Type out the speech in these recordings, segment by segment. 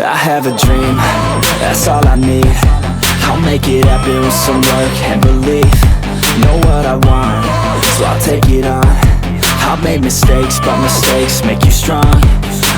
I have a dream, that's all I need. I'll make it happen with some work and belief. Know what I want, so I'll take it on. I've made mistakes, but mistakes make you strong.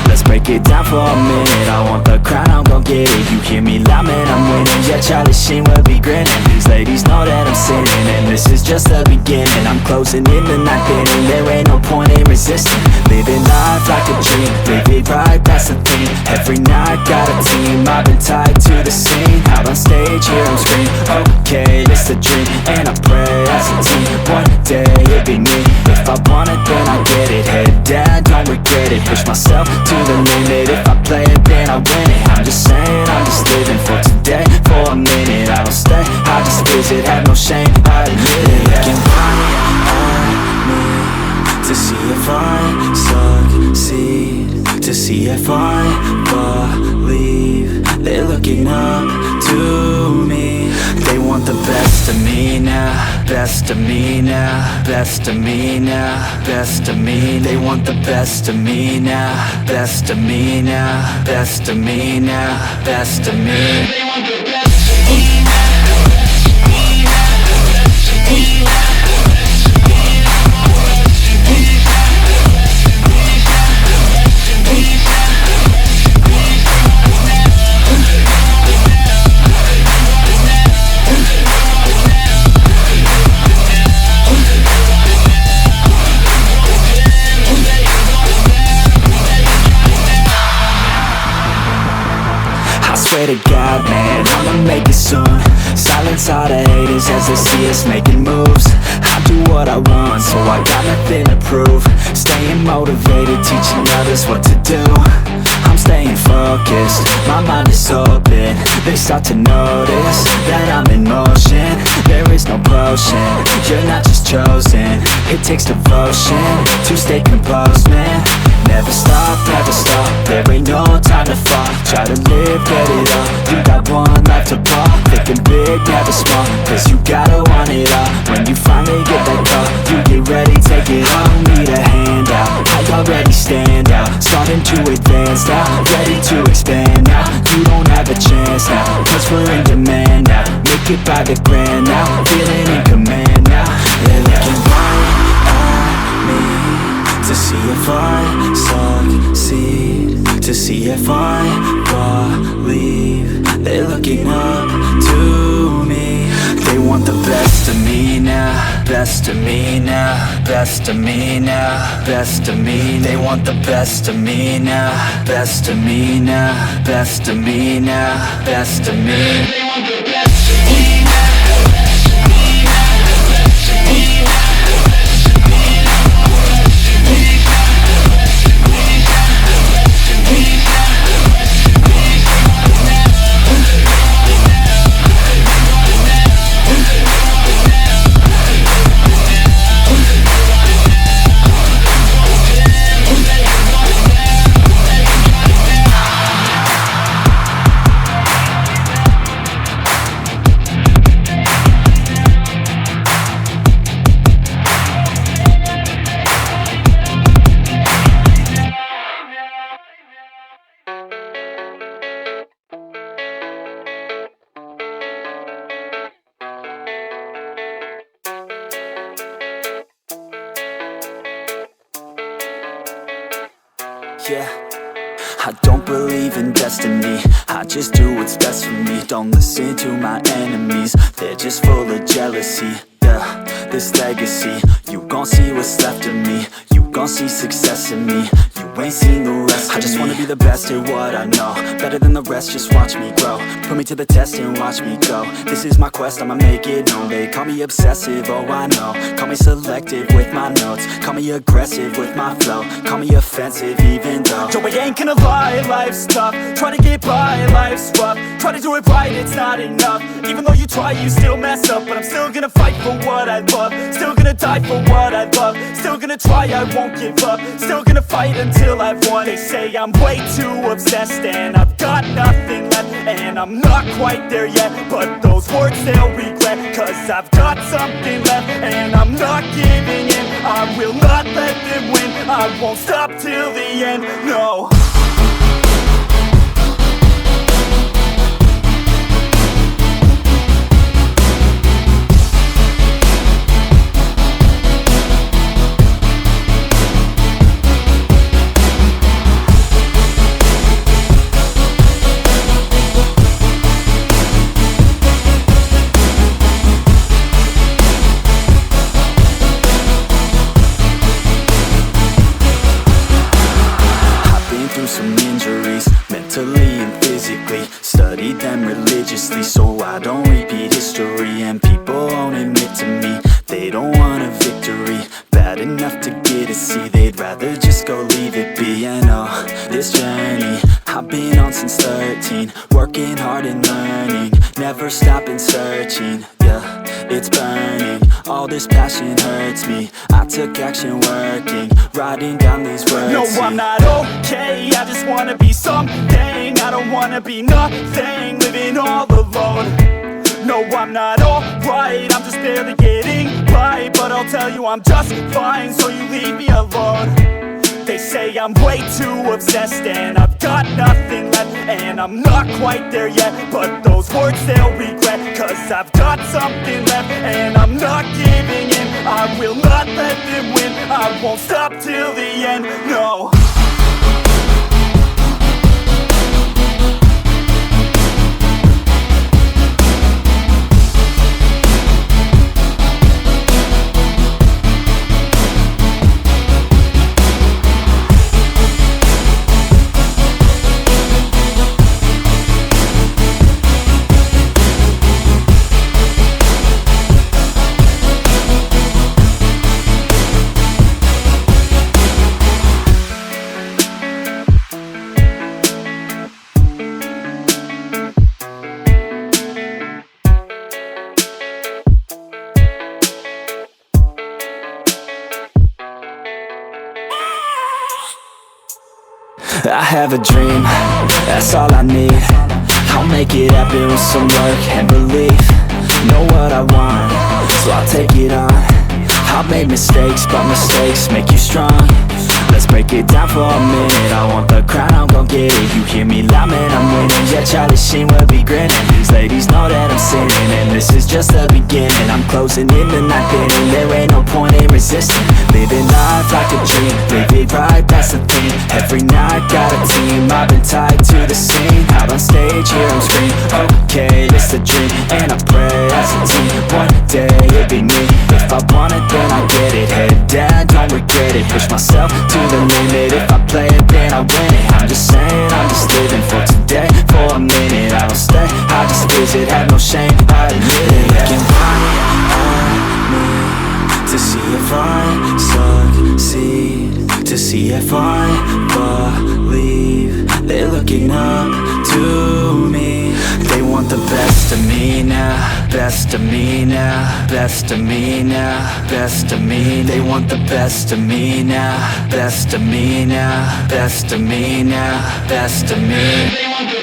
Let's break it down for a minute. I want the crown, I'm gon' get it. You hear me loud, man, I'm winning. Yeah, Charlie Sheen will be grinning. These ladies know that I'm sinning, and this is just the beginning. I'm closing in the ninth inning, there ain't no point in resisting. Living life like a dream, live it right, that's the thing. Every night, got a team, I've been tied to the scene. Out on stage, hear them scream, okay, it's a dream. And I pray as a team, one day it'll be me. If I want it, then I get it. Head down, don't regret it. Push myself to the limit. If I play it, then I win it. I'm just saying, I'm just living for today. For a minute, I don't stay, I just visit. Have no shame, I admit it. Looking right at me to see if I succeed, to see if I believe. They're looking up to me. They want the best of me now, best of me now, best of me now, best of me. They want the best of me now, best of me now, best of me now, best of me. They want the best of me now. Swear to God, man, I'ma make it soon. Silence all the haters as they see us making moves. I do what I want, so I got nothing to prove. Staying motivated, teaching others what to do. I'm staying focused, my mind is open. They start to notice that I'm in motion. There is no potion, you're not just chosen. It takes devotion to stay composed, man. Never stop, there ain't no time to fall. Try to live, get it up, you got one life to ball. Thinking big, never small, cause you gotta want it all. When you finally get that call, you get ready, take it all. Need a hand out, I already stand out. Starting to advance now, ready to expand now. You don't have a chance now, cause we're in demand now. Make it by the grand now, feeling in command now. They're looking right at me to see if I succeed, to see if I believe. They're looking up to me. They want the best of me now, best of me now, best of me now, best of me. They want the best of me now, best of me now, best of me now, best of me. They want the best of me now. Yeah, I don't believe in destiny, I just do what's best for me. Don't listen to my enemies, they're just full of jealousy. Yeah, this legacy, you gon' see what's left of me. You gon' see success in me, you ain't seen the rest of me. I just wanna be the best at what I know, better than the rest, just watch me grow. Put me to the test and watch me go. This is my quest, I'ma make it known. They call me obsessive, oh I know. Call me selective with my notes, call me aggressive with my flow. Call me offensive even though Joe, I ain't gonna lie, life's tough. Try to get by, life's rough. Try to do it right, it's not enough. Even though you try, you still mess up. But I'm still gonna fight for what I love, still gonna die for what I love. Still gonna try, I won't give up. Still gonna fight until I've won. They say I'm way too obsessed and I've got nothing left, and I'm not quite there yet, but those words they'll regret. Cause I've got something left and I'm not giving in. I will not let them win, I won't stop till the end, no. victories, mentally and physically. Studied them religiously so I don't repeat history. And people won't admit to me they don't want a victory bad enough to get a C. They'd rather just go leave it be. And this journey I've been on since 13, working hard and learning, never stopping searching. Yeah, it's burning, all this passion hurts me. I took action working, writing down these words. No, I'm not okay, I just wanna be something. I don't wanna be nothing, living all alone. No, I'm not alright, I'm just barely getting by. But I'll tell you I'm just fine, so you leave me alone. They say I'm way too obsessed and I've got nothing left, and I'm not quite there yet, but those words they'll regret. Cause I've got something left and I'm not giving in. I will not let them win, I won't stop till the end, no. I have a dream, that's all I need. I'll make it happen with some work and belief. Know what I want, so I'll take it on. I've made mistakes, but mistakes make you strong. Let's break it down for a minute. I want the crown, I'm gon' get it. You hear me loud, man, I'm winning. Yeah, Charlie Sheen will be grinning. These ladies know that I'm sinning, and this is just the beginning. I'm closing in the ninth inning, there ain't no point in resisting. Living life like a dream, live it right, that's the thing. Every night got a team, I've been tied to the scene. Out on stage, here I'm screaming, okay, it's a dream. And I pray as a team, one day it'll be me. If I want it, then I get it. Head down, don't regret it. Push myself to the limit. If I play it, then I win it. I'm just saying, I'm just living for today. For a minute, I don't stay, I just visit. Have no shame, I admit it. Looking right at me to see if I succeed, to see if I believe. They're looking up to me. They want the best of me now, best of me now, best of me now, best of me. They want the best of me now, best of me now, best of me now, best of me.